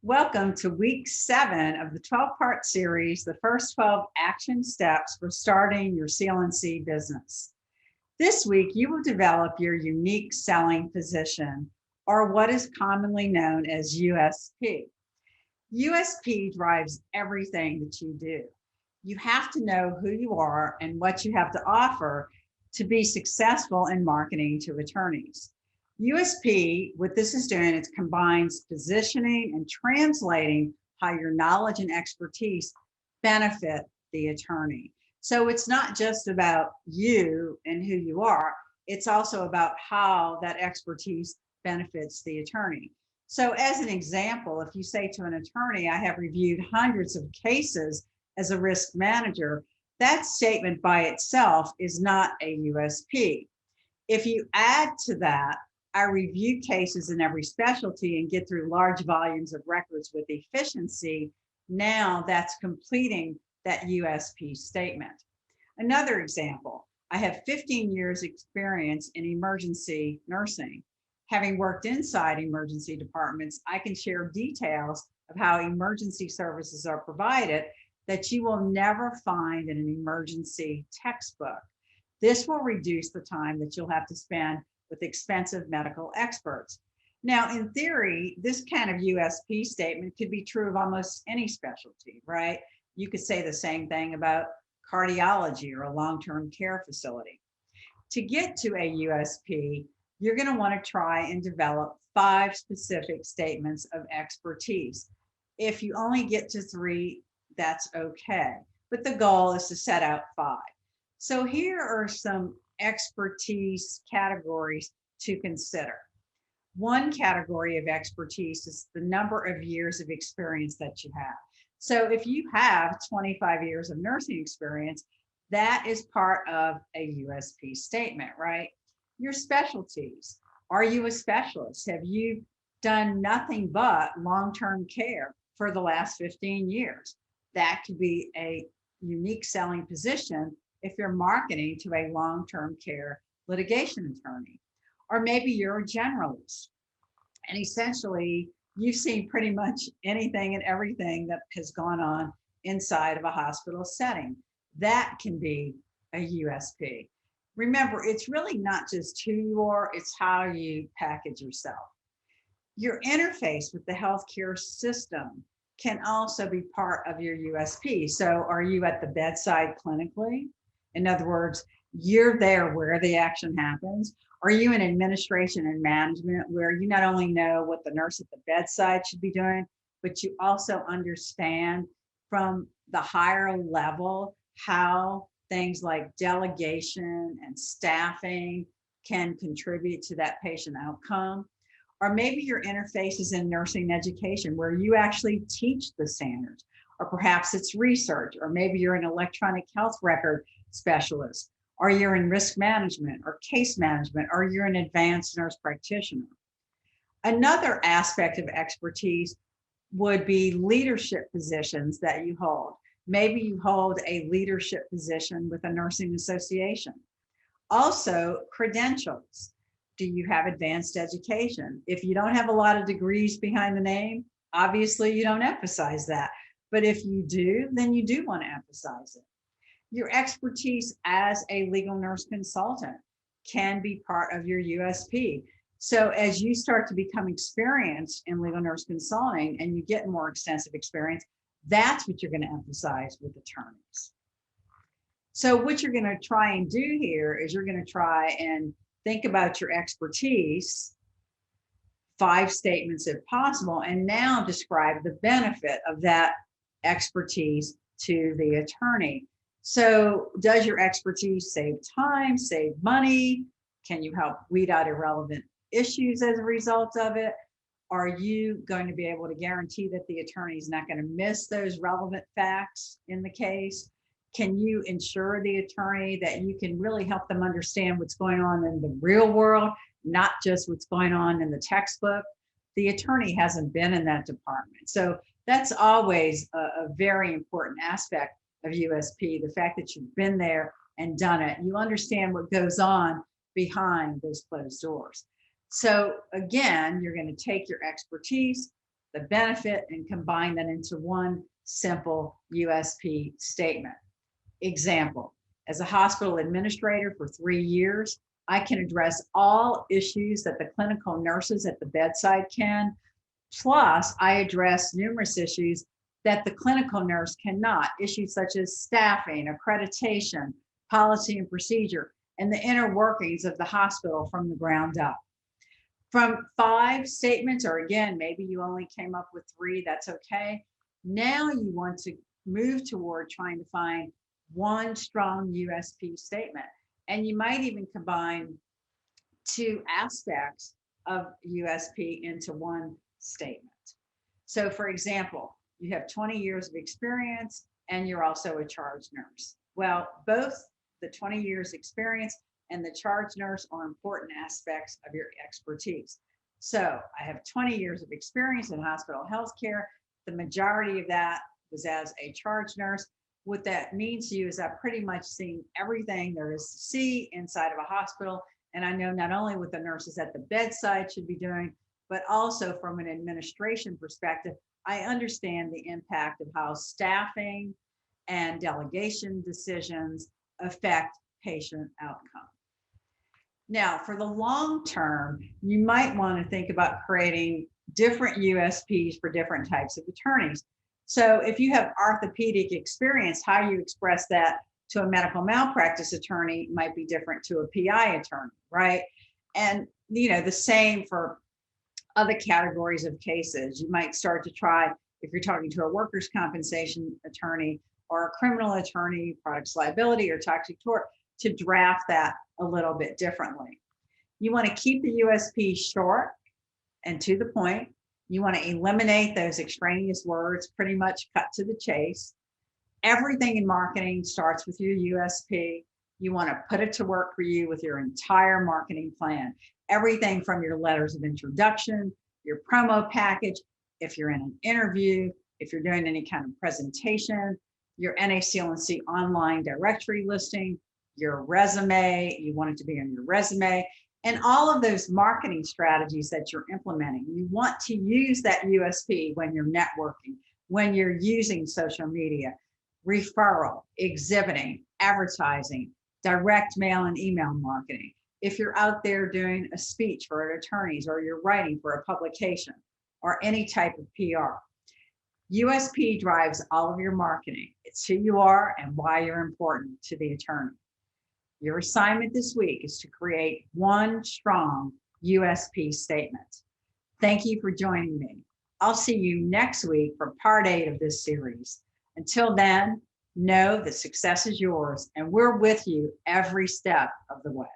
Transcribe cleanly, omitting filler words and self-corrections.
Welcome to week 7 of the 12-part series, The First 12 Action Steps for Starting Your CLNC Business. This week, you will develop your unique selling position, or what is commonly known as USP. USP drives everything that you do. You have to know who you are and what you have to offer to be successful in marketing to attorneys. USP, what this is doing, it combines positioning and translating how your knowledge and expertise benefit the attorney. So it's not just about you and who you are, it's also about how that expertise benefits the attorney. So as an example, if you say to an attorney, I have reviewed hundreds of cases as a risk manager, that statement by itself is not a USP. If you add to that, I review cases in every specialty and get through large volumes of records with efficiency, now that's completing that USP statement. Another example, I have 15 years experience in emergency nursing. Having worked inside emergency departments, I can share details of how emergency services are provided that you will never find in an emergency textbook. This will reduce the time that you'll have to spend with expensive medical experts. Now, in theory, this kind of USP statement could be true of almost any specialty, right? You could say the same thing about cardiology or a long-term care facility. To get to a USP, you're going to want to try and develop 5 specific statements of expertise. If you only get to 3, that's okay. But the goal is to set out 5. So here are some expertise categories to consider. One category of expertise is the number of years of experience that you have. So if you have 25 years of nursing experience, that is part of a USP statement, right? Your specialties. Are you a specialist? Have you done nothing but long-term care for the last 15 years? That could be a unique selling position if you're marketing to a long-term care litigation attorney. Or maybe you're a generalist, and essentially you've seen pretty much anything and everything that has gone on inside of a hospital setting. That can be a USP. Remember, it's really not just who you are, it's how you package yourself. Your interface with the healthcare system can also be part of your USP. So are you at the bedside clinically? In other words, you're there where the action happens. Are you in administration and management where you not only know what the nurse at the bedside should be doing, but you also understand from the higher level how things like delegation and staffing can contribute to that patient outcome? Or maybe your interface is in nursing education where you actually teach the standards, or perhaps it's research, or maybe you're an electronic health record specialist, or you're in risk management or case management, or you're an advanced nurse practitioner. Another aspect of expertise would be leadership positions that you hold. Maybe you hold a leadership position with a nursing association. Also, credentials. Do you have advanced education? If you don't have a lot of degrees behind the name, obviously you don't emphasize that. But if you do, then you do want to emphasize it. Your expertise as a legal nurse consultant can be part of your USP. So as you start to become experienced in legal nurse consulting and you get more extensive experience, that's what you're going to emphasize with attorneys. So what you're going to try and do here is you're going to try and think about your expertise, 5 statements if possible, and now describe the benefit of that expertise to the attorney. So does your expertise save time, save money? Can you help weed out irrelevant issues as a result of it? Are you going to be able to guarantee that the attorney is not going to miss those relevant facts in the case? Can you ensure the attorney that you can really help them understand what's going on in the real world, not just what's going on in the textbook? The attorney hasn't been in that department. So that's always a very important aspect of USP, the fact that you've been there and done it. You understand what goes on behind those closed doors. So again, you're going to take your expertise, the benefit, and combine that into one simple USP statement. Example, as a hospital administrator for 3 years, I can address all issues that the clinical nurses at the bedside can. Plus, I address numerous issues that the clinical nurse cannot, issues such as staffing, accreditation, policy and procedure, and the inner workings of the hospital from the ground up. From 5 statements, or again, maybe you only came up with 3, that's okay. Now you want to move toward trying to find one strong USP statement. And you might even combine 2 aspects of USP into one statement. So for example, you have 20 years of experience and you're also a charge nurse. Well, both the 20 years experience and the charge nurse are important aspects of your expertise. So I have 20 years of experience in hospital healthcare. The majority of that was as a charge nurse. What that means to you is I've pretty much seen everything there is to see inside of a hospital. And I know not only what the nurses at the bedside should be doing, but also from an administration perspective, I understand the impact of how staffing and delegation decisions affect patient outcome. Now, for the long term, you might want to think about creating different USPs for different types of attorneys. So if you have orthopedic experience, how you express that to a medical malpractice attorney might be different to a PI attorney, right? And the same for other categories of cases. You might start to try, if you're talking to a workers' compensation attorney or a criminal attorney, products liability or toxic tort, to draft that a little bit differently. You want to keep the USP short and to the point. You want to eliminate those extraneous words, pretty much cut to the chase. Everything in marketing starts with your USP. You want to put it to work for you with your entire marketing plan. Everything from your letters of introduction, your promo package, if you're in an interview, if you're doing any kind of presentation, your NACLNC online directory listing, your resume, you want it to be on your resume, and all of those marketing strategies that you're implementing. You want to use that USP when you're networking, when you're using social media, referral, exhibiting, advertising, direct mail and email marketing. If you're out there doing a speech for attorneys or you're writing for a publication or any type of PR, USP drives all of your marketing. It's who you are and why you're important to the attorney. Your assignment this week is to create one strong USP statement. Thank you for joining me. I'll see you next week for part 8 of this series. Until then, know that success is yours and we're with you every step of the way.